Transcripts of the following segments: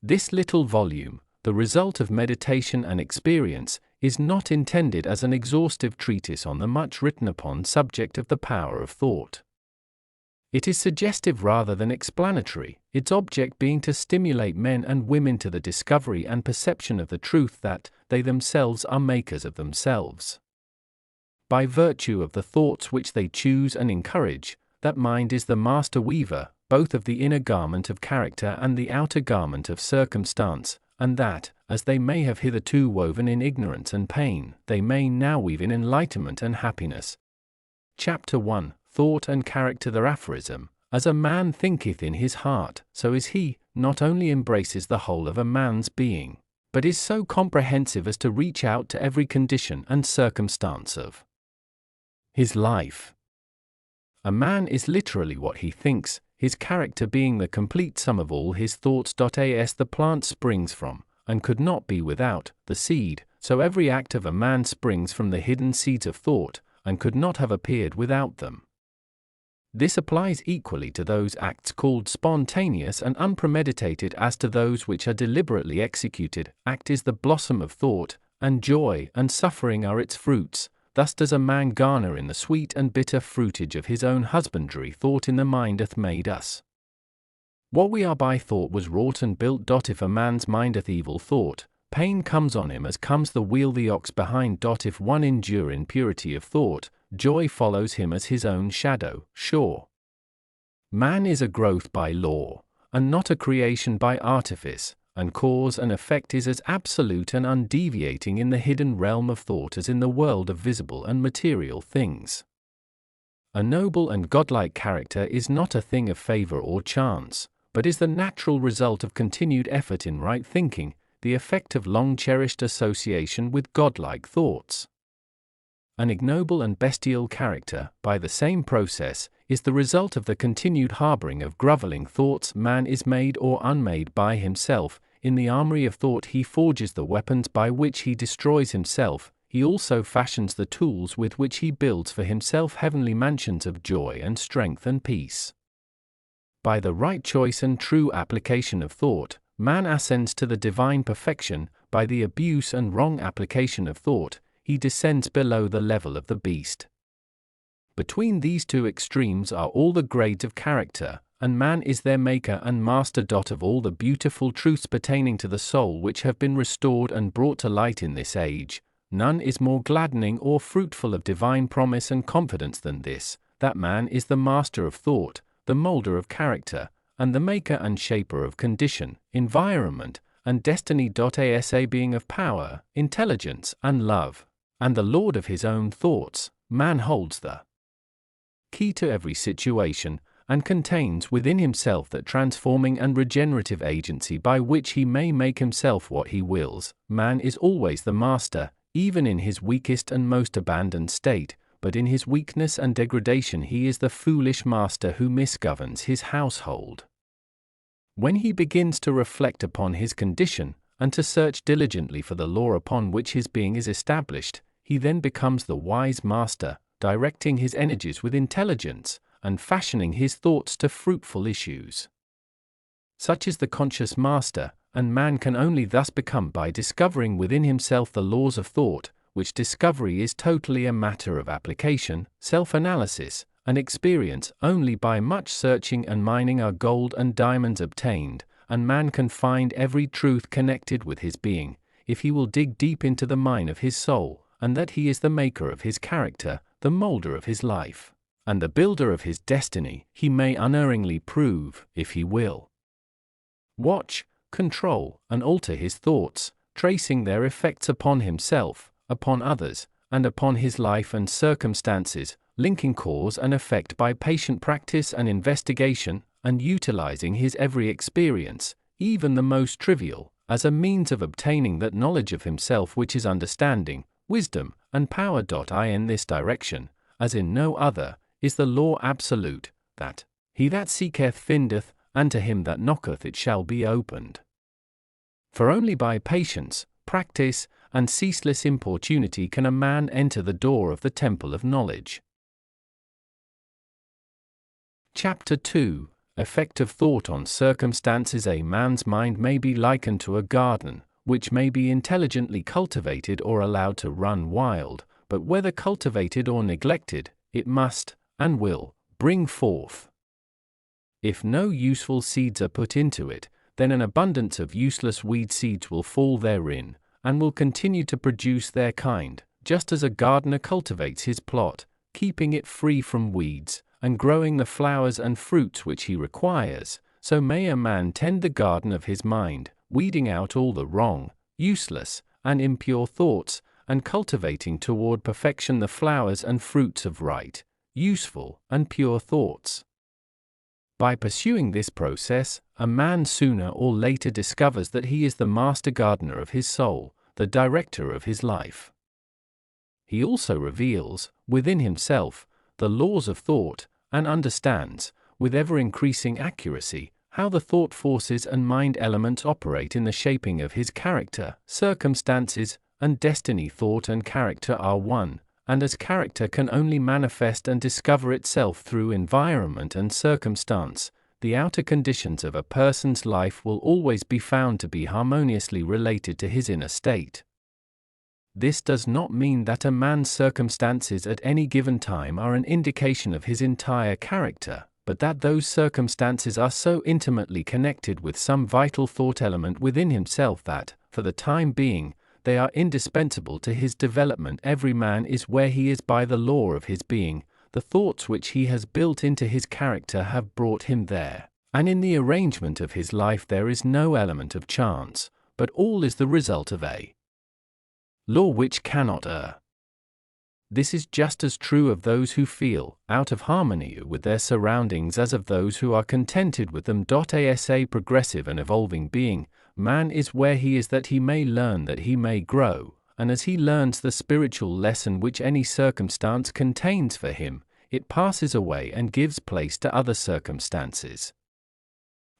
This little volume, the result of meditation and experience, is not intended as an exhaustive treatise on the much written upon subject of the power of thought. It is suggestive rather than explanatory, its object being to stimulate men and women to the discovery and perception of the truth that they themselves are makers of themselves. By virtue of the thoughts which they choose and encourage, that mind is the master weaver, both of the inner garment of character and the outer garment of circumstance, and that, as they may have hitherto woven in ignorance and pain, they may now weave in enlightenment and happiness. Chapter 1, Thought and Character. The aphorism, as a man thinketh in his heart, so is he, not only embraces the whole of a man's being, but is so comprehensive as to reach out to every condition and circumstance of his life. A man is literally what he thinks, his character being the complete sum of all his thoughts. As the plant springs from, and could not be without, the seed, so every act of a man springs from the hidden seeds of thought, and could not have appeared without them. This applies equally to those acts called spontaneous and unpremeditated as to those which are deliberately executed. Act is the blossom of thought, and joy and suffering are its fruits. Thus does a man garner in the sweet and bitter fruitage of his own husbandry. Thought in the mind hath made us. What we are by thought was wrought and built. If a man's mind hath evil thought, pain comes on him as comes the wheel the ox behind. If one endure in purity of thought, joy follows him as his own shadow, sure. Man is a growth by law, and not a creation by artifice, and cause and effect is as absolute and undeviating in the hidden realm of thought as in the world of visible and material things. A noble and godlike character is not a thing of favor or chance, but is the natural result of continued effort in right thinking, the effect of long-cherished association with godlike thoughts. An ignoble and bestial character, by the same process, is the result of the continued harboring of groveling thoughts. Man is made or unmade by himself. In the armory of thought he forges the weapons by which he destroys himself. He also fashions the tools with which he builds for himself heavenly mansions of joy and strength and peace. By the right choice and true application of thought, man ascends to the divine perfection. By the abuse and wrong application of thought, he descends below the level of the beast. Between these two extremes are all the grades of character, and man is their maker and master. Of all the beautiful truths pertaining to the soul which have been restored and brought to light in this age, none is more gladdening or fruitful of divine promise and confidence than this, that man is the master of thought, the moulder of character, and the maker and shaper of condition, environment, and destiny. As a being of power, intelligence, and love, and the lord of his own thoughts, man holds the key to every situation, and contains within himself that transforming and regenerative agency by which he may make himself what he wills. Man is always the master, even in his weakest and most abandoned state, but in his weakness and degradation he is the foolish master who misgoverns his household. When he begins to reflect upon his condition, and to search diligently for the law upon which his being is established, he then becomes the wise master, directing his energies with intelligence, and fashioning his thoughts to fruitful issues. Such is the conscious master, and man can only thus become by discovering within himself the laws of thought, which discovery is totally a matter of application, self-analysis, and experience. Only by much searching and mining are gold and diamonds obtained, and man can find every truth connected with his being, if he will dig deep into the mine of his soul, and that he is the maker of his character, the moulder of his life, and the builder of his destiny, he may unerringly prove, if he will. Watch, control, and alter his thoughts, tracing their effects upon himself, upon others, and upon his life and circumstances, linking cause and effect by patient practice and investigation, and utilizing his every experience, even the most trivial, as a means of obtaining that knowledge of himself which is understanding, wisdom, and power. In this direction, as in no other, is the law absolute, that he that seeketh findeth, and to him that knocketh it shall be opened. For only by patience, practice, and ceaseless importunity can a man enter the door of the temple of knowledge. Chapter 2. Effect of thought on circumstances. A man's mind may be likened to a garden, which may be intelligently cultivated or allowed to run wild, but whether cultivated or neglected, it must, and will, bring forth. If no useful seeds are put into it, then an abundance of useless weed seeds will fall therein, and will continue to produce their kind, just as a gardener cultivates his plot, keeping it free from weeds, and growing the flowers and fruits which he requires, so may a man tend the garden of his mind, weeding out all the wrong, useless, and impure thoughts, and cultivating toward perfection the flowers and fruits of right, useful, and pure thoughts. By pursuing this process, a man sooner or later discovers that he is the master gardener of his soul, the director of his life. He also reveals, within himself, the laws of thought, and understands, with ever-increasing accuracy, how the thought forces and mind elements operate in the shaping of his character, circumstances, and destiny. Thought and character are one, and as character can only manifest and discover itself through environment and circumstance, the outer conditions of a person's life will always be found to be harmoniously related to his inner state. This does not mean that a man's circumstances at any given time are an indication of his entire character, but that those circumstances are so intimately connected with some vital thought element within himself that, for the time being, they are indispensable to his development. Every man is where he is by the law of his being. The thoughts which he has built into his character have brought him there, and in the arrangement of his life there is no element of chance, but all is the result of a law which cannot err. This is just as true of those who feel out of harmony with their surroundings as of those who are contented with them. As a progressive and evolving being, man is where he is that he may learn, that he may grow, and as he learns the spiritual lesson which any circumstance contains for him, it passes away and gives place to other circumstances.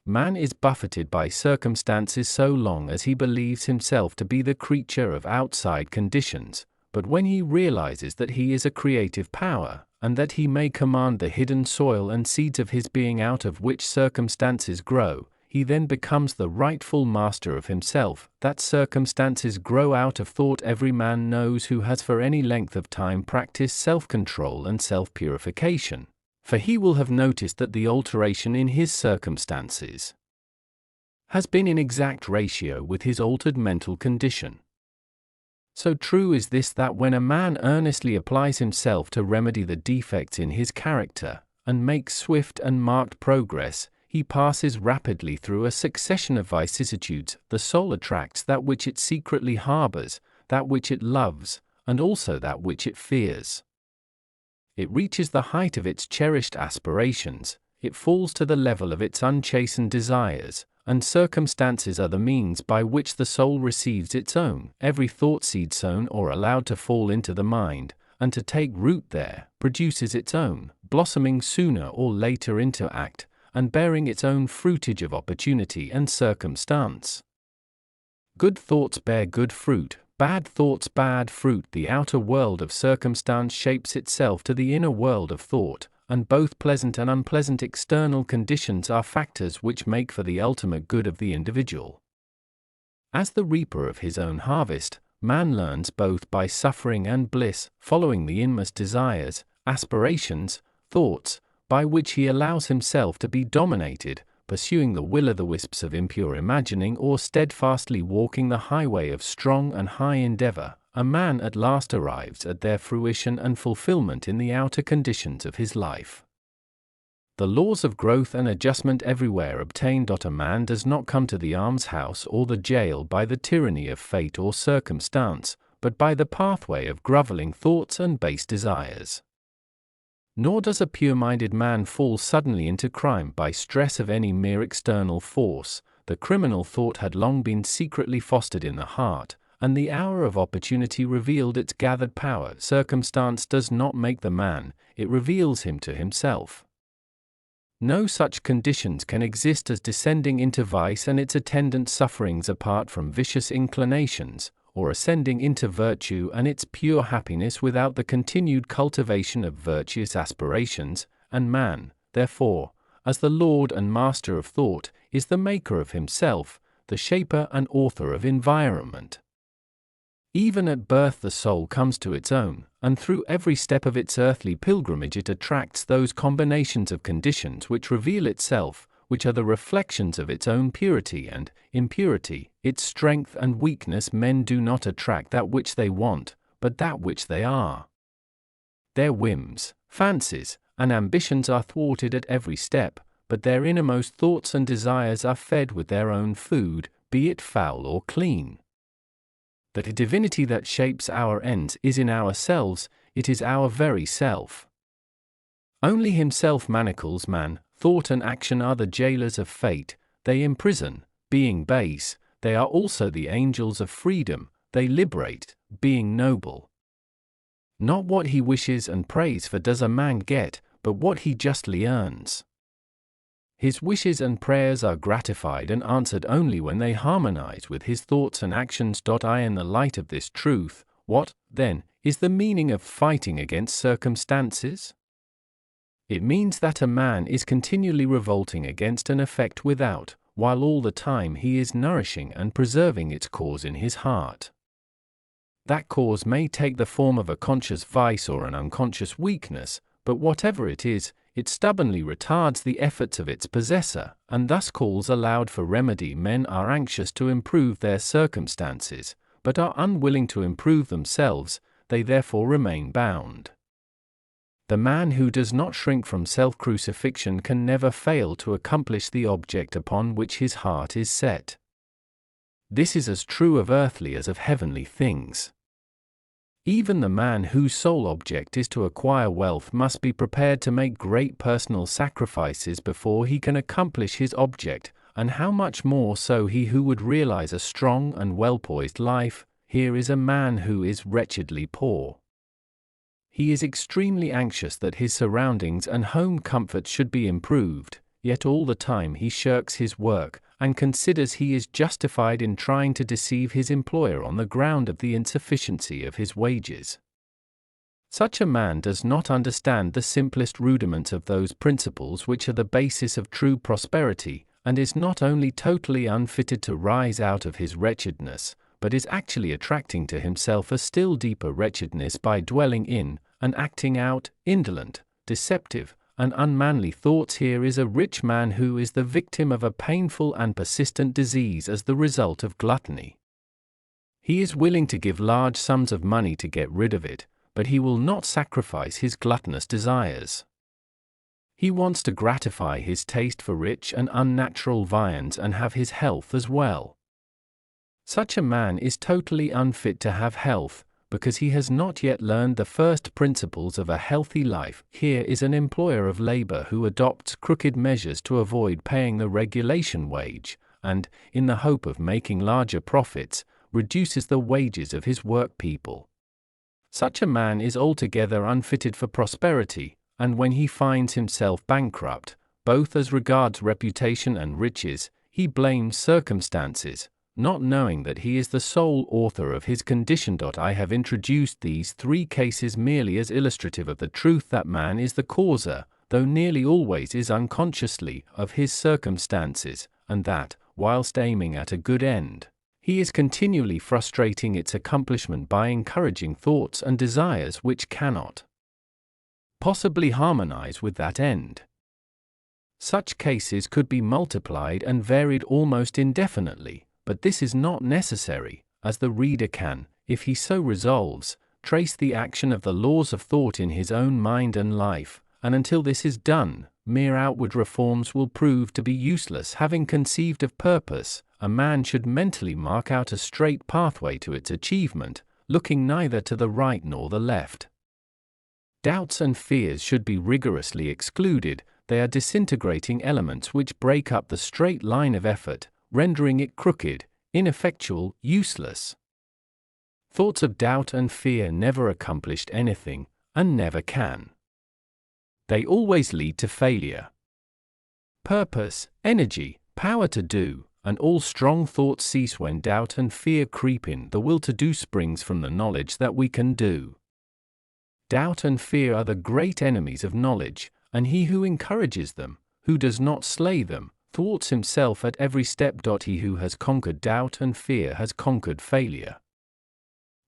Man is buffeted by circumstances so long as he believes himself to be the creature of outside conditions, but when he realizes that he is a creative power, and that he may command the hidden soil and seeds of his being out of which circumstances grow, he then becomes the rightful master of himself. That circumstances grow out of thought every man knows who has for any length of time practiced self-control and self-purification, for he will have noticed that the alteration in his circumstances has been in exact ratio with his altered mental condition. So true is this that when a man earnestly applies himself to remedy the defects in his character, and makes swift and marked progress, he passes rapidly through a succession of vicissitudes. The soul attracts that which it secretly harbors, that which it loves, and also that which it fears. It reaches the height of its cherished aspirations, it falls to the level of its unchastened desires, and circumstances are the means by which the soul receives its own. Every thought seed sown or allowed to fall into the mind, and to take root there, produces its own, blossoming sooner or later into act, and bearing its own fruitage of opportunity and circumstance. Good thoughts bear good fruit, bad thoughts bad fruit. The outer world of circumstance shapes itself to the inner world of thought, and both pleasant and unpleasant external conditions are factors which make for the ultimate good of the individual. As the reaper of his own harvest, man learns both by suffering and bliss, following the inmost desires, aspirations, thoughts, by which he allows himself to be dominated, pursuing the will-o'-the-wisps of impure imagining or steadfastly walking the highway of strong and high endeavor. A man at last arrives at their fruition and fulfillment in the outer conditions of his life. The laws of growth and adjustment everywhere obtain. A man does not come to the almshouse or the jail by the tyranny of fate or circumstance, but by the pathway of groveling thoughts and base desires. Nor does a pure-minded man fall suddenly into crime by stress of any mere external force. The criminal thought had long been secretly fostered in the heart, and the hour of opportunity revealed its gathered power. Circumstance does not make the man, it reveals him to himself. No such conditions can exist as descending into vice and its attendant sufferings apart from vicious inclinations, or ascending into virtue and its pure happiness without the continued cultivation of virtuous aspirations, and man, therefore, as the Lord and Master of thought, is the maker of himself, the shaper and author of environment. Even at birth the soul comes to its own, and through every step of its earthly pilgrimage it attracts those combinations of conditions which reveal itself, which are the reflections of its own purity and impurity, its strength and weakness. Men do not attract that which they want, but that which they are. Their whims, fancies, and ambitions are thwarted at every step, but their innermost thoughts and desires are fed with their own food, be it foul or clean. That divinity that shapes our ends is in ourselves, it is our very self. Only himself manacles man, thought and action are the jailers of fate, they imprison, being base, they are also the angels of freedom, they liberate, being noble. Not what he wishes and prays for does a man get, but what he justly earns. His wishes and prayers are gratified and answered only when they harmonize with his thoughts and actions. In the light of this truth, what, then, is the meaning of fighting against circumstances? It means that a man is continually revolting against an effect without, while all the time he is nourishing and preserving its cause in his heart. That cause may take the form of a conscious vice or an unconscious weakness, but whatever it is, it stubbornly retards the efforts of its possessor, and thus calls aloud for remedy. Men are anxious to improve their circumstances, but are unwilling to improve themselves, they therefore remain bound. The man who does not shrink from self-crucifixion can never fail to accomplish the object upon which his heart is set. This is as true of earthly as of heavenly things. Even the man whose sole object is to acquire wealth must be prepared to make great personal sacrifices before he can accomplish his object, and how much more so he who would realize a strong and well-poised life. Here is a man who is wretchedly poor. He is extremely anxious that his surroundings and home comforts should be improved, yet all the time he shirks his work, and considers he is justified in trying to deceive his employer on the ground of the insufficiency of his wages. Such a man does not understand the simplest rudiments of those principles which are the basis of true prosperity, and is not only totally unfitted to rise out of his wretchedness, but is actually attracting to himself a still deeper wretchedness by dwelling in, and acting out, indolent, deceptive, and unmanly thoughts. Here is a rich man who is the victim of a painful and persistent disease as the result of gluttony. He is willing to give large sums of money to get rid of it, but he will not sacrifice his gluttonous desires. He wants to gratify his taste for rich and unnatural viands and have his health as well. Such a man is totally unfit to have health, because he has not yet learned the first principles of a healthy life. Here is an employer of labor who adopts crooked measures to avoid paying the regulation wage, and, in the hope of making larger profits, reduces the wages of his workpeople. Such a man is altogether unfitted for prosperity, and when he finds himself bankrupt, both as regards reputation and riches, he blames circumstances, not knowing that he is the sole author of his condition. I have introduced these three cases merely as illustrative of the truth that man is the causer, though nearly always is unconsciously, of his circumstances, and that, whilst aiming at a good end, he is continually frustrating its accomplishment by encouraging thoughts and desires which cannot possibly harmonize with that end. Such cases could be multiplied and varied almost indefinitely, but this is not necessary, as the reader can, if he so resolves, trace the action of the laws of thought in his own mind and life, and until this is done, mere outward reforms will prove to be useless. Having conceived of purpose, a man should mentally mark out a straight pathway to its achievement, looking neither to the right nor the left. Doubts and fears should be rigorously excluded. They are disintegrating elements which break up the straight line of effort, rendering it crooked, ineffectual, useless. Thoughts of doubt and fear never accomplished anything, and never can. They always lead to failure. Purpose, energy, power to do, and all strong thoughts cease when doubt and fear creep in. The will to do springs from the knowledge that we can do. Doubt and fear are the great enemies of knowledge, and he who encourages them, who does not slay them, thwarts himself at every step. He who has conquered doubt and fear has conquered failure.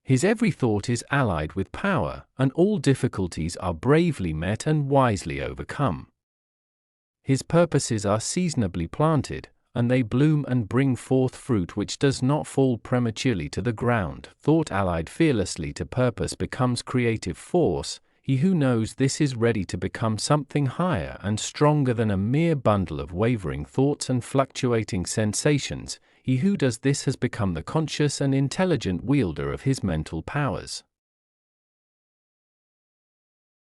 His every thought is allied with power, and all difficulties are bravely met and wisely overcome. His purposes are seasonably planted, and they bloom and bring forth fruit which does not fall prematurely to the ground. Thought allied fearlessly to purpose becomes creative force. He who knows this is ready to become something higher and stronger than a mere bundle of wavering thoughts and fluctuating sensations. He who does this has become the conscious and intelligent wielder of his mental powers.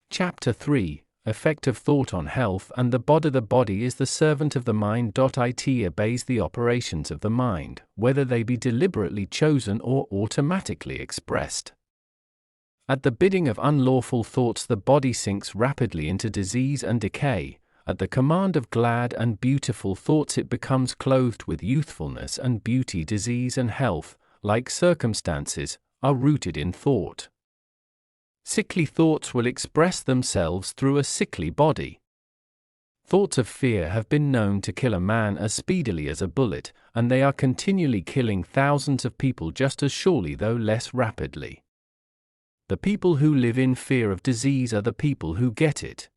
Chapter 3: Effect of Thought on Health and the Body. The body is the servant of the mind. It obeys the operations of the mind, whether they be deliberately chosen or automatically expressed. At the bidding of unlawful thoughts, the body sinks rapidly into disease and decay. At the command of glad and beautiful thoughts, it becomes clothed with youthfulness and beauty. Disease and health, like circumstances, are rooted in thought. Sickly thoughts will express themselves through a sickly body. Thoughts of fear have been known to kill a man as speedily as a bullet, and they are continually killing thousands of people just as surely, though less rapidly. The people who live in fear of disease are the people who get it.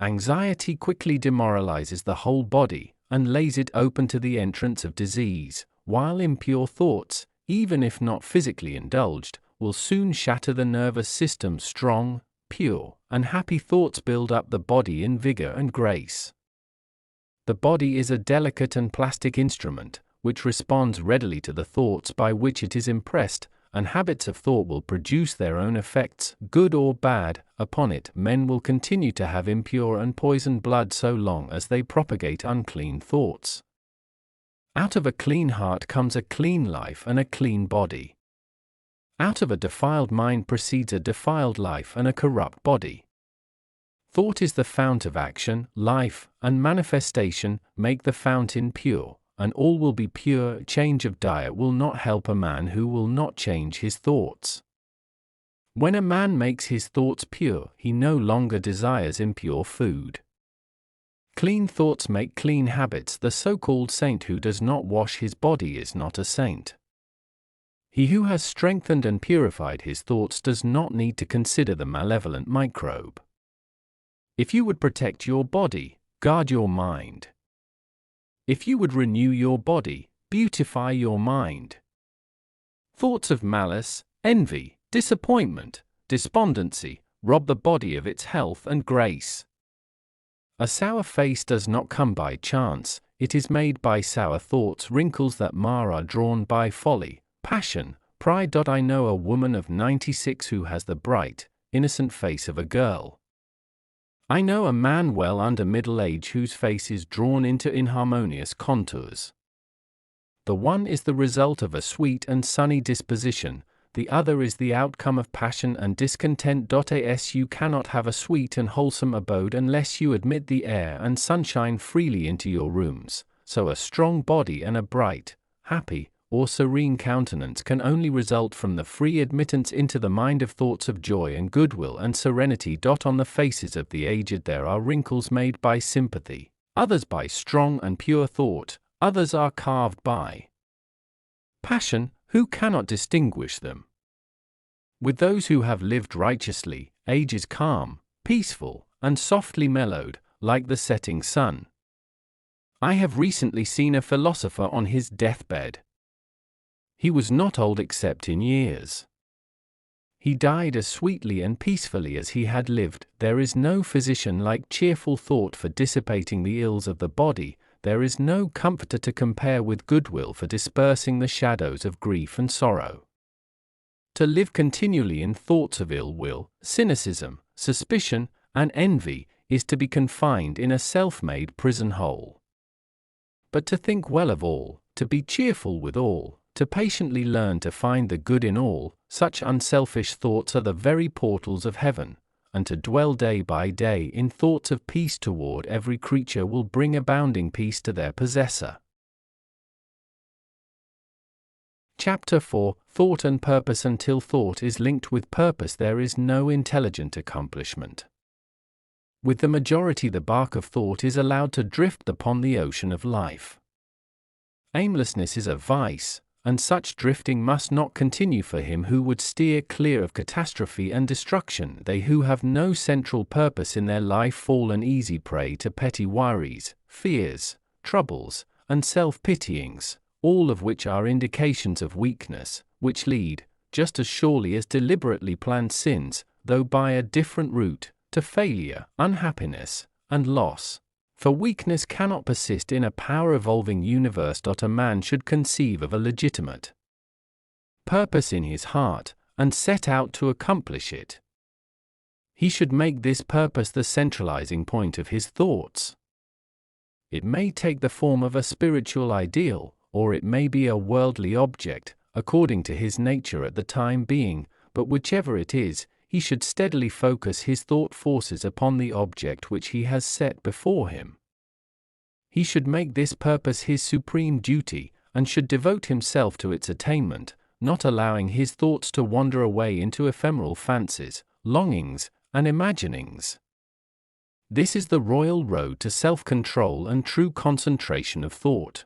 Anxiety quickly demoralizes the whole body, and lays it open to the entrance of disease, while impure thoughts, even if not physically indulged, will soon shatter the nervous system. Strong, pure, and happy thoughts build up the body in vigor and grace. The body is a delicate and plastic instrument, which responds readily to the thoughts by which it is impressed, and habits of thought will produce their own effects, good or bad, upon it. Men will continue to have impure and poisoned blood so long as they propagate unclean thoughts. Out of a clean heart comes a clean life and a clean body. Out of a defiled mind proceeds a defiled life and a corrupt body. Thought is the fount of action, life, and manifestation. Make the fountain pure, and all will be pure. Change of diet will not help a man who will not change his thoughts. When a man makes his thoughts pure, he no longer desires impure food. Clean thoughts make clean habits. The so-called saint who does not wash his body is not a saint. He who has strengthened and purified his thoughts does not need to consider the malevolent microbe. If you would protect your body, guard your mind. If you would renew your body, beautify your mind. Thoughts of malice, envy, disappointment, despondency, rob the body of its health and grace. A sour face does not come by chance, it is made by sour thoughts. Wrinkles that mar are drawn by folly, passion, pride. I know a woman of 96 who has the bright, innocent face of a girl. I know a man well under middle age whose face is drawn into inharmonious contours. The one is the result of a sweet and sunny disposition, the other is the outcome of passion and discontent. As you cannot have a sweet and wholesome abode unless you admit the air and sunshine freely into your rooms, so a strong body and a bright, happy, or serene countenance can only result from the free admittance into the mind of thoughts of joy and goodwill and serenity. On the faces of the aged there are wrinkles made by sympathy, others by strong and pure thought, others are carved by passion. Who cannot distinguish them? With those who have lived righteously, age is calm, peaceful, and softly mellowed, like the setting sun. I have recently seen a philosopher on his deathbed. He was not old except in years. He died as sweetly and peacefully as he had lived. There is no physician like cheerful thought for dissipating the ills of the body. There is no comforter to compare with goodwill for dispersing the shadows of grief and sorrow. To live continually in thoughts of ill will, cynicism, suspicion, and envy is to be confined in a self-made prison hole. But to think well of all, to be cheerful with all, to patiently learn to find the good in all, such unselfish thoughts are the very portals of heaven, and to dwell day by day in thoughts of peace toward every creature will bring abounding peace to their possessor. Chapter 4: Thought and Purpose. Until thought is linked with purpose, there is no intelligent accomplishment. With the majority, the bark of thought is allowed to drift upon the ocean of life. Aimlessness is a vice, and such drifting must not continue for him who would steer clear of catastrophe and destruction. They who have no central purpose in their life fall an easy prey to petty worries, fears, troubles, and self-pityings, all of which are indications of weakness, which lead, just as surely as deliberately planned sins, though by a different route, to failure, unhappiness, and loss. For weakness cannot persist in a power-evolving universe. A man should conceive of a legitimate purpose in his heart, and set out to accomplish it. He should make this purpose the centralizing point of his thoughts. It may take the form of a spiritual ideal, or it may be a worldly object, according to his nature at the time being, but whichever it is, he should steadily focus his thought forces upon the object which he has set before him. He should make this purpose his supreme duty, and should devote himself to its attainment, not allowing his thoughts to wander away into ephemeral fancies, longings, and imaginings. This is the royal road to self-control and true concentration of thought.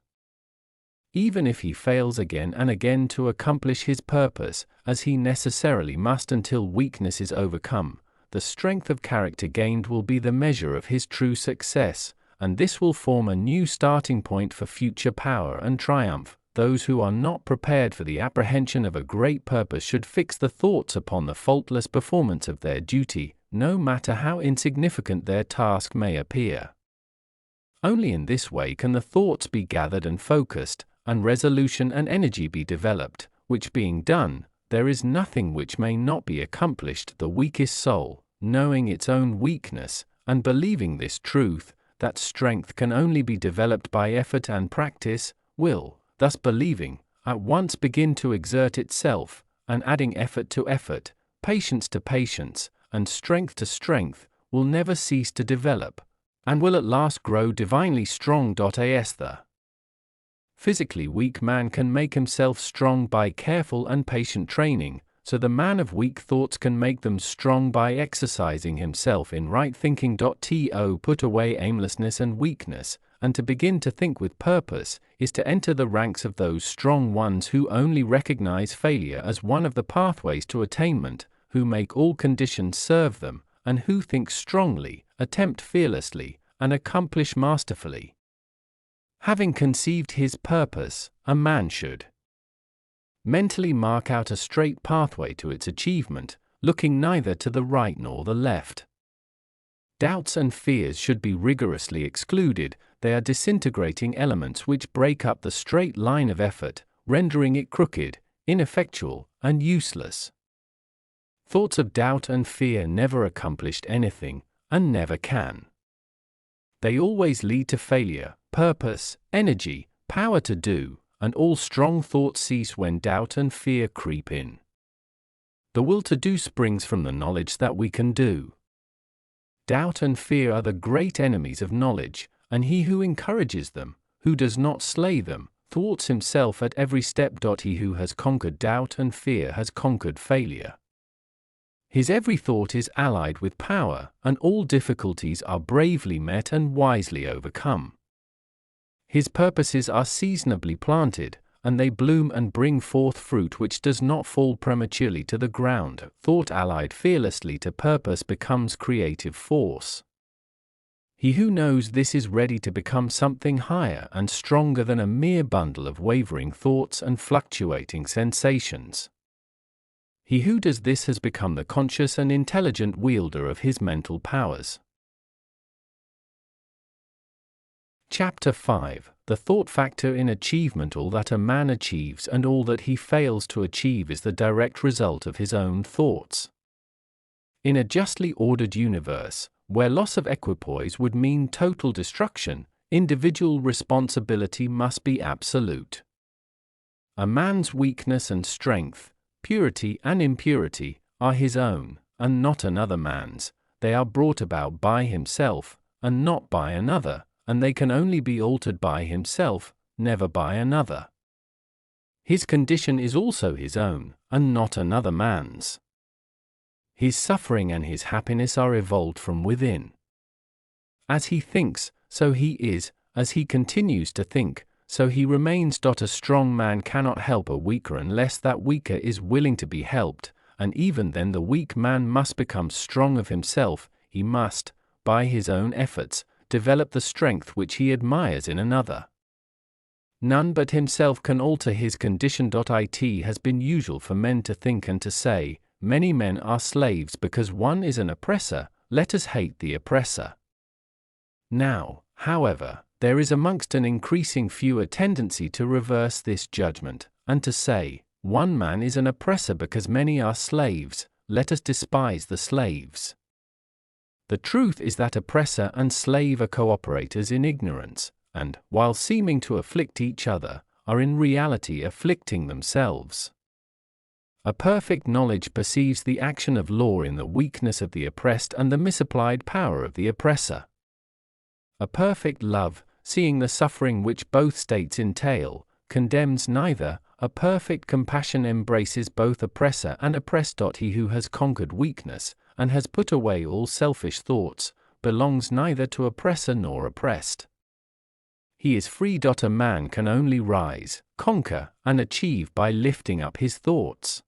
Even if he fails again and again to accomplish his purpose, as he necessarily must until weakness is overcome, the strength of character gained will be the measure of his true success, and this will form a new starting point for future power and triumph. Those who are not prepared for the apprehension of a great purpose should fix the thoughts upon the faultless performance of their duty, no matter how insignificant their task may appear. Only in this way can the thoughts be gathered and focused, and resolution and energy be developed, which being done, there is nothing which may not be accomplished. The weakest soul, knowing its own weakness, and believing this truth, that strength can only be developed by effort and practice, will, thus believing, at once begin to exert itself, and adding effort to effort, patience to patience, and strength to strength, will never cease to develop, and will at last grow divinely strong. As the physically weak man can make himself strong by careful and patient training, so the man of weak thoughts can make them strong by exercising himself in right thinking. To put away aimlessness and weakness, and to begin to think with purpose, is to enter the ranks of those strong ones who only recognize failure as one of the pathways to attainment, who make all conditions serve them, and who think strongly, attempt fearlessly, and accomplish masterfully. Having conceived his purpose, a man should mentally mark out a straight pathway to its achievement, looking neither to the right nor the left. Doubts and fears should be rigorously excluded. They are disintegrating elements which break up the straight line of effort, rendering it crooked, ineffectual, and useless. Thoughts of doubt and fear never accomplished anything, and never can. They always lead to failure, purpose, energy, power to do, and all strong thoughts cease when doubt and fear creep in. The will to do springs from the knowledge that we can do. Doubt and fear are the great enemies of knowledge, and he who encourages them, who does not slay them, thwarts himself at every step. He who has conquered doubt and fear has conquered failure. His every thought is allied with power, and all difficulties are bravely met and wisely overcome. His purposes are seasonably planted, and they bloom and bring forth fruit which does not fall prematurely to the ground. Thought allied fearlessly to purpose becomes creative force. He who knows this is ready to become something higher and stronger than a mere bundle of wavering thoughts and fluctuating sensations. He who does this has become the conscious and intelligent wielder of his mental powers. Chapter 5. The thought factor in achievement. All that a man achieves and all that he fails to achieve is the direct result of his own thoughts. In a justly ordered universe, where loss of equipoise would mean total destruction, individual responsibility must be absolute. A man's weakness and strength, purity and impurity, are his own, and not another man's. They are brought about by himself, and not by another, and they can only be altered by himself, never by another. His condition is also his own, and not another man's. His suffering and his happiness are evolved from within. As he thinks, so he is; as he continues to think, so he remains. A strong man cannot help a weaker unless that weaker is willing to be helped, and even then the weak man must become strong of himself. He must, by his own efforts, develop the strength which he admires in another. None but himself can alter his condition. It has been usual for men to think and to say, "Many men are slaves because one is an oppressor, let us hate the oppressor." Now, however, there is amongst an increasing few a tendency to reverse this judgment, and to say, "One man is an oppressor because many are slaves, let us despise the slaves." The truth is that oppressor and slave are cooperators in ignorance, and, while seeming to afflict each other, are in reality afflicting themselves. A perfect knowledge perceives the action of law in the weakness of the oppressed and the misapplied power of the oppressor. A perfect love, seeing the suffering which both states entail, condemns neither. A perfect compassion embraces both oppressor and oppressed. He who has conquered weakness, and has put away all selfish thoughts, belongs neither to oppressor nor oppressed. He is free. A man can only rise, conquer, and achieve by lifting up his thoughts.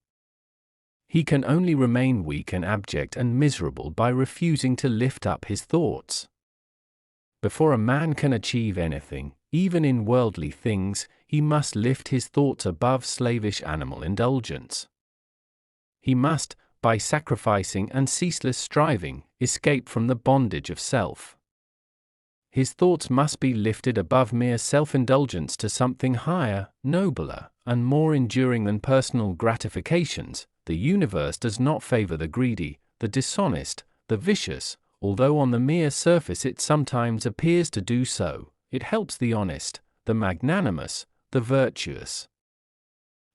He can only remain weak and abject and miserable by refusing to lift up his thoughts. Before a man can achieve anything, even in worldly things, he must lift his thoughts above slavish animal indulgence. He must, by sacrificing and ceaseless striving, escape from the bondage of self. His thoughts must be lifted above mere self-indulgence to something higher, nobler, and more enduring than personal gratifications. The universe does not favor the greedy, the dishonest, the vicious, although on the mere surface it sometimes appears to do so. It helps the honest, the magnanimous, the virtuous.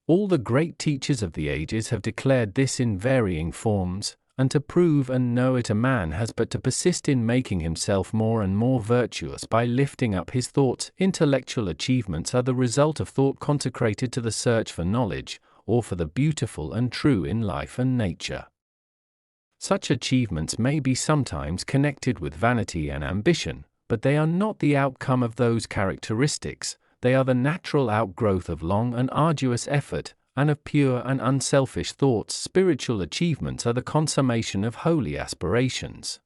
All the great teachers of the ages have declared this in varying forms, and to prove and know it a man has but to persist in making himself more and more virtuous by lifting up his thoughts. Intellectual achievements are the result of thought consecrated to the search for knowledge, or for the beautiful and true in life and nature. Such achievements may be sometimes connected with vanity and ambition, but they are not the outcome of those characteristics. They are the natural outgrowth of long and arduous effort, and of pure and unselfish thoughts. Spiritual achievements are the consummation of holy aspirations.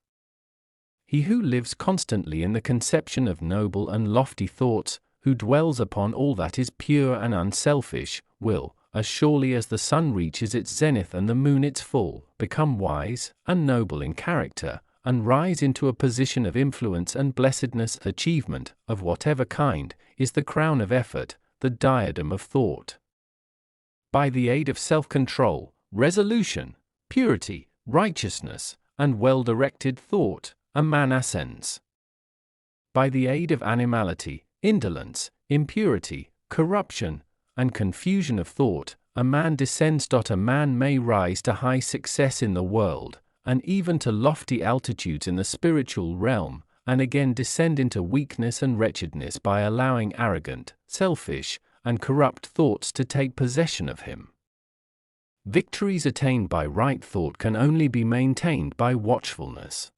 He who lives constantly in the conception of noble and lofty thoughts, who dwells upon all that is pure and unselfish, will, as surely as the sun reaches its zenith and the moon its full, become wise and noble in character, and rise into a position of influence and blessedness. Achievement, of whatever kind, is the crown of effort, the diadem of thought. By the aid of self-control, resolution, purity, righteousness, and well-directed thought, a man ascends. By the aid of animality, indolence, impurity, corruption, and confusion of thought, a man descends. A man may rise to high success in the world, and even to lofty altitudes in the spiritual realm, and again descend into weakness and wretchedness by allowing arrogant, selfish, and corrupt thoughts to take possession of him. Victories attained by right thought can only be maintained by watchfulness.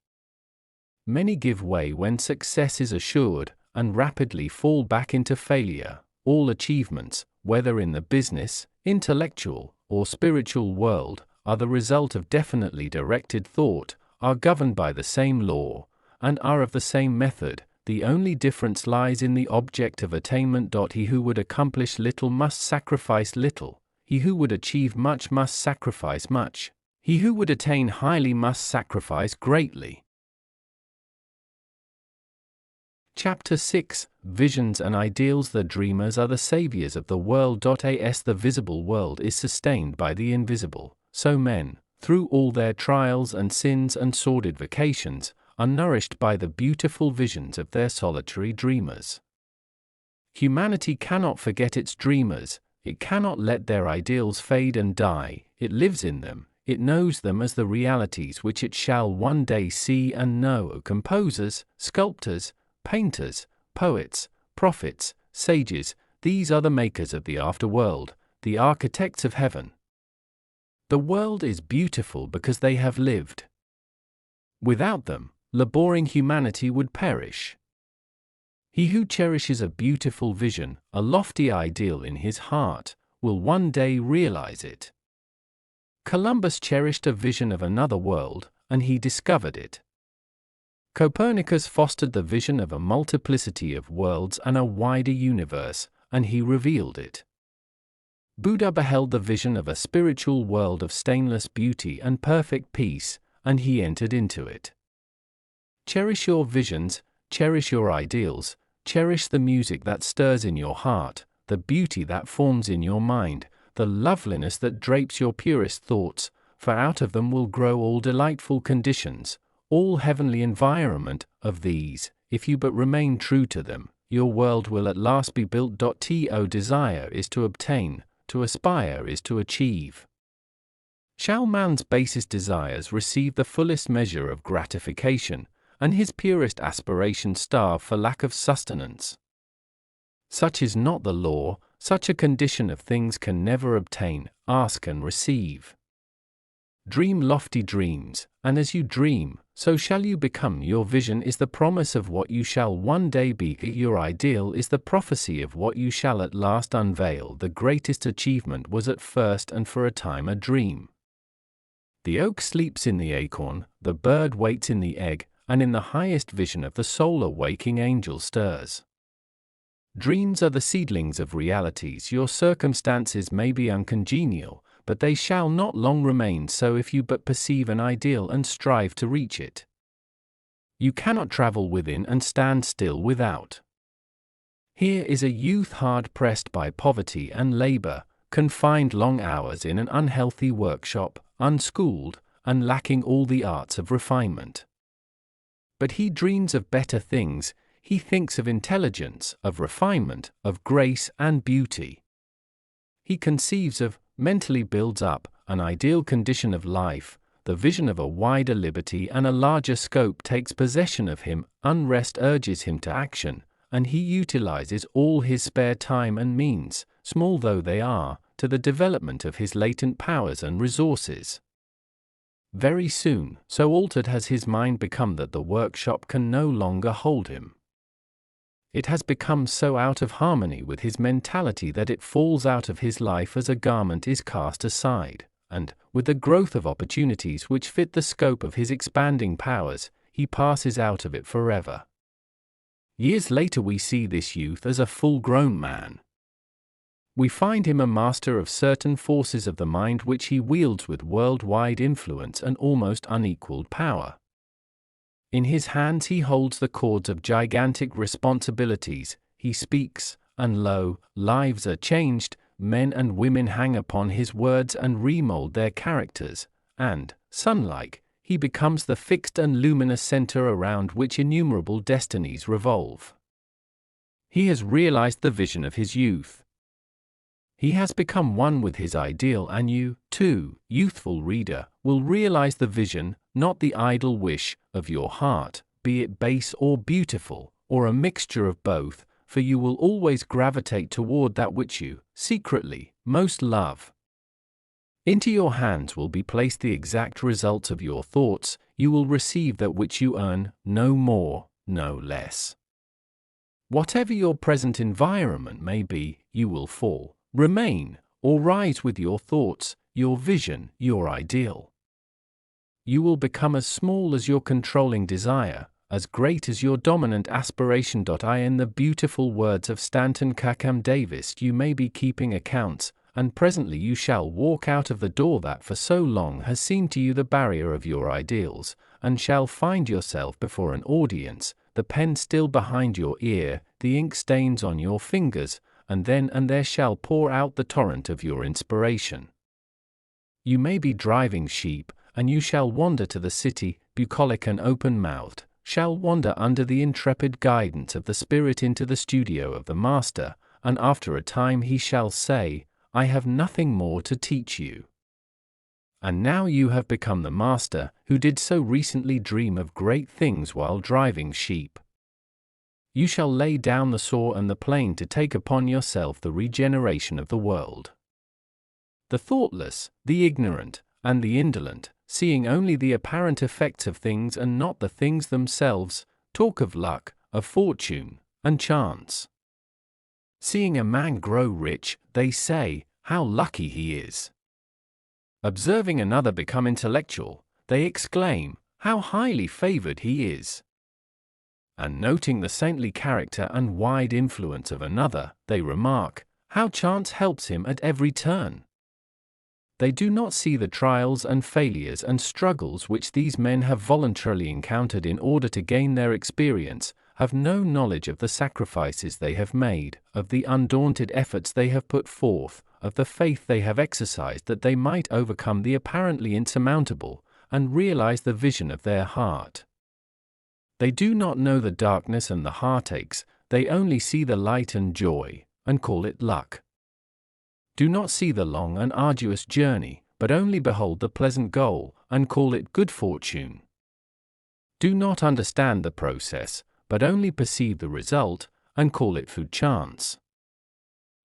Many give way when success is assured, and rapidly fall back into failure. All achievements, whether in the business, intellectual, or spiritual world, are the result of definitely directed thought, are governed by the same law, and are of the same method. The only difference lies in the object of attainment. He who would accomplish little must sacrifice little. He who would achieve much must sacrifice much. He who would attain highly must sacrifice greatly. Chapter 6: Visions and Ideals. The dreamers are the saviors of the world. As the visible world is sustained by the invisible, so men, through all their trials and sins and sordid vocations, are nourished by the beautiful visions of their solitary dreamers. Humanity cannot forget its dreamers, it cannot let their ideals fade and die. It lives in them, it knows them as the realities which it shall one day see and know. Composers, sculptors, painters, poets, prophets, sages, these are the makers of the afterworld, the architects of heaven. The world is beautiful because they have lived. Without them, laboring humanity would perish. He who cherishes a beautiful vision, a lofty ideal in his heart, will one day realize it. Columbus cherished a vision of another world, and he discovered it. Copernicus fostered the vision of a multiplicity of worlds and a wider universe, and he revealed it. Buddha beheld the vision of a spiritual world of stainless beauty and perfect peace, and he entered into it. Cherish your visions, cherish your ideals, cherish the music that stirs in your heart, the beauty that forms in your mind, the loveliness that drapes your purest thoughts, for out of them will grow all delightful conditions, all heavenly environment. Of these, if you but remain true to them, your world will at last be built. To desire is to obtain, to aspire is to achieve. Shall man's basest desires receive the fullest measure of gratification, and his purest aspirations starve for lack of sustenance? Such is not the law, such a condition of things can never obtain, ask and receive. Dream lofty dreams, and as you dream, so shall you become. Your vision is the promise of what you shall one day be. Your ideal is the prophecy of what you shall at last unveil. The greatest achievement was at first and for a time a dream. The oak sleeps in the acorn, the bird waits in the egg, and in the highest vision of the soul a waking angel stirs. Dreams are the seedlings of realities. Your circumstances may be uncongenial, but they shall not long remain so if you but perceive an ideal and strive to reach it. You cannot travel within and stand still without. Here is a youth hard pressed by poverty and labor, confined long hours in an unhealthy workshop, unschooled, and lacking all the arts of refinement. But he dreams of better things. He thinks of intelligence, of refinement, of grace and beauty. He conceives of, mentally builds up, an ideal condition of life. The vision of a wider liberty and a larger scope takes possession of him. Unrest urges him to action, and he utilizes all his spare time and means, small though they are, to the development of his latent powers and resources. Very soon, so altered has his mind become that the workshop can no longer hold him. It has become so out of harmony with his mentality that it falls out of his life as a garment is cast aside, and, with the growth of opportunities which fit the scope of his expanding powers, he passes out of it forever. Years later we see this youth as a full-grown man. We find him a master of certain forces of the mind which he wields with worldwide influence and almost unequaled power. In his hands he holds the cords of gigantic responsibilities. He speaks, and lo, lives are changed. Men and women hang upon his words and remold their characters, and, sun-like, he becomes the fixed and luminous center around which innumerable destinies revolve. He has realized the vision of his youth. He has become one with his ideal, and you, too, youthful reader, will realize the vision, not the idle wish, of your heart, be it base or beautiful, or a mixture of both, for you will always gravitate toward that which you, secretly, most love. Into your hands will be placed the exact results of your thoughts. You will receive that which you earn, no more, no less. Whatever your present environment may be, you will fall, remain, or rise with your thoughts, your vision, your ideal. You will become as small as your controlling desire, as great as your dominant aspiration. In the beautiful words of Stanton Cackham Davis, you may be keeping accounts, and presently you shall walk out of the door that for so long has seemed to you the barrier of your ideals, and shall find yourself before an audience, the pen still behind your ear, the ink stains on your fingers, and then and there shall pour out the torrent of your inspiration. You may be driving sheep, and you shall wander to the city, bucolic and open-mouthed, shall wander under the intrepid guidance of the Spirit into the studio of the Master, and after a time he shall say, I have nothing more to teach you. And now you have become the Master, who did so recently dream of great things while driving sheep. You shall lay down the saw and the plane to take upon yourself the regeneration of the world. The thoughtless, the ignorant, and the indolent, seeing only the apparent effects of things and not the things themselves, talk of luck, of fortune, and chance. Seeing a man grow rich, they say, "How lucky he is." Observing another become intellectual, they exclaim, "How highly favored he is." And noting the saintly character and wide influence of another, they remark, "How chance helps him at every turn." They do not see the trials and failures and struggles which these men have voluntarily encountered in order to gain their experience, have no knowledge of the sacrifices they have made, of the undaunted efforts they have put forth, of the faith they have exercised that they might overcome the apparently insurmountable, and realize the vision of their heart. They do not know the darkness and the heartaches, they only see the light and joy, and call it luck. Do not see the long and arduous journey, but only behold the pleasant goal, and call it good fortune. Do not understand the process, but only perceive the result, and call it good chance.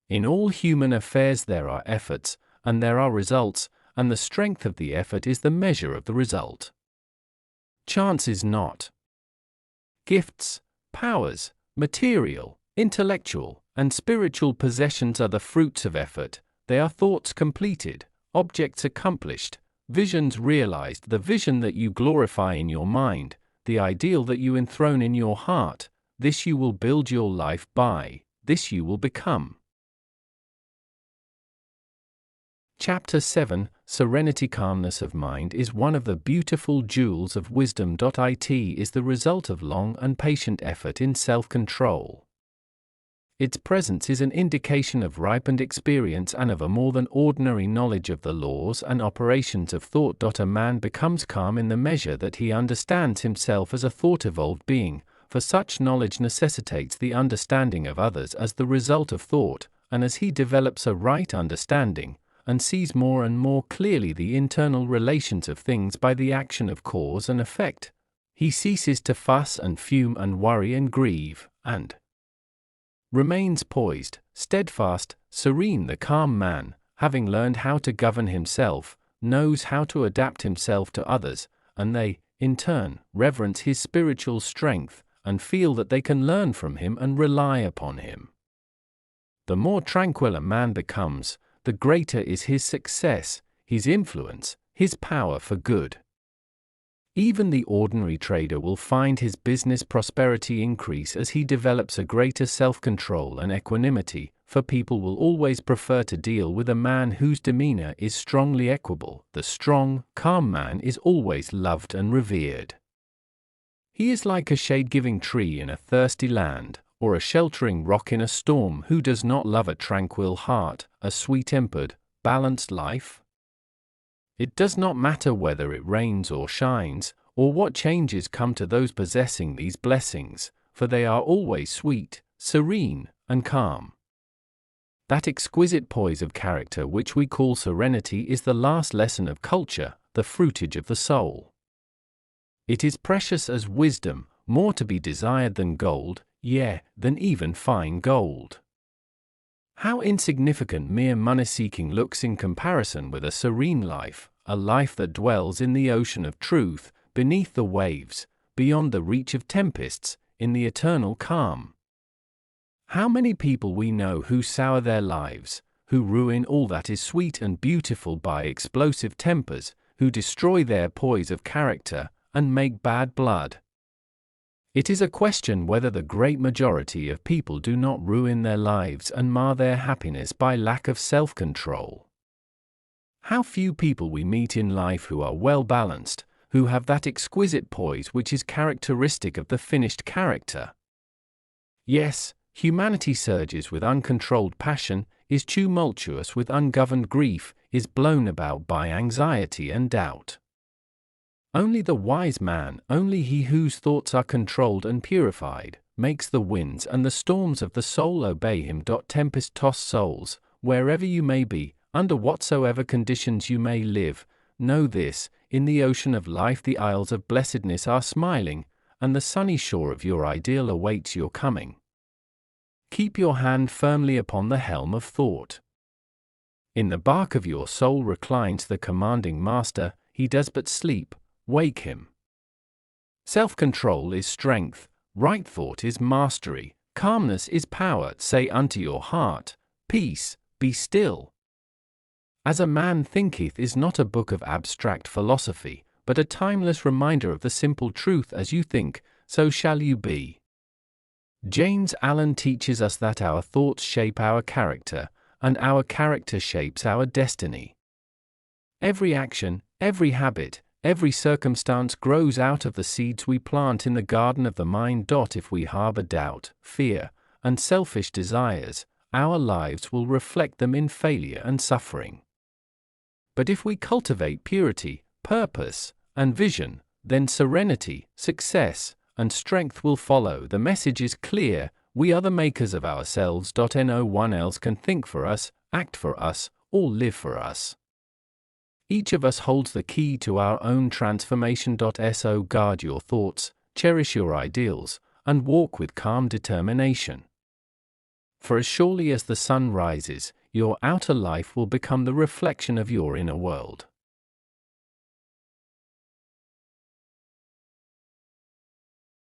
In all human affairs there are efforts, and there are results, and the strength of the effort is the measure of the result. Chance is not. Gifts, powers, material, intellectual, and spiritual possessions are the fruits of effort. They are thoughts completed, objects accomplished, visions realized, the vision that you glorify in your mind, the ideal that you enthrone in your heart. This you will build your life by, this you will become. Chapter 7, Serenity. Calmness of mind is one of the beautiful jewels of wisdom. It is the result of long and patient effort in self-control. Its presence is an indication of ripened experience and of a more than ordinary knowledge of the laws and operations of thought. A man becomes calm in the measure that he understands himself as a thought-evolved being, for such knowledge necessitates the understanding of others as the result of thought, and as he develops a right understanding, and sees more and more clearly the internal relations of things by the action of cause and effect, he ceases to fuss and fume and worry and grieve, and remains poised, steadfast, serene. The calm man, having learned how to govern himself, knows how to adapt himself to others, and they, in turn, reverence his spiritual strength, and feel that they can learn from him and rely upon him. The more tranquil a man becomes, the greater is his success, his influence, his power for good. Even the ordinary trader will find his business prosperity increase as he develops a greater self-control and equanimity, for people will always prefer to deal with a man whose demeanor is strongly equable. The strong, calm man is always loved and revered. He is like a shade-giving tree in a thirsty land, or a sheltering rock in a storm. Who does not love a tranquil heart, a sweet-tempered, balanced life? It does not matter whether it rains or shines, or what changes come to those possessing these blessings, for they are always sweet, serene, and calm. That exquisite poise of character which we call serenity is the last lesson of culture, the fruitage of the soul. It is precious as wisdom, more to be desired than gold, yea, than even fine gold. How insignificant mere money-seeking looks in comparison with a serene life, a life that dwells in the ocean of truth, beneath the waves, beyond the reach of tempests, in the eternal calm. How many people we know who sour their lives, who ruin all that is sweet and beautiful by explosive tempers, who destroy their poise of character, and make bad blood. It is a question whether the great majority of people do not ruin their lives and mar their happiness by lack of self-control. How few people we meet in life who are well balanced, who have that exquisite poise which is characteristic of the finished character. Yes, humanity surges with uncontrolled passion, is tumultuous with ungoverned grief, is blown about by anxiety and doubt. Only the wise man, only he whose thoughts are controlled and purified, makes the winds and the storms of the soul obey him. Tempest-tossed souls, wherever you may be, under whatsoever conditions you may live, know this: in the ocean of life the isles of blessedness are smiling, and the sunny shore of your ideal awaits your coming. Keep your hand firmly upon the helm of thought. In the bark of your soul reclines the commanding master. he does but sleep, wake him. Self-control is strength, right thought is mastery, calmness is power. Say unto your heart, peace, be still. As a Man Thinketh is not a book of abstract philosophy, but a timeless reminder of the simple truth: as you think, so shall you be. James Allen teaches us that our thoughts shape our character, and our character shapes our destiny. Every action, every habit, every circumstance grows out of the seeds we plant in the garden of the mind. If we harbor doubt, fear, and selfish desires, our lives will reflect them in failure and suffering. But if we cultivate purity, purpose, and vision, then serenity, success, and strength will follow. The message is clear: we are the makers of ourselves. No one else can think for us, act for us, or live for us. Each of us holds the key to our own transformation. So guard your thoughts, cherish your ideals, and walk with calm determination. For as surely as the sun rises, your outer life will become the reflection of your inner world.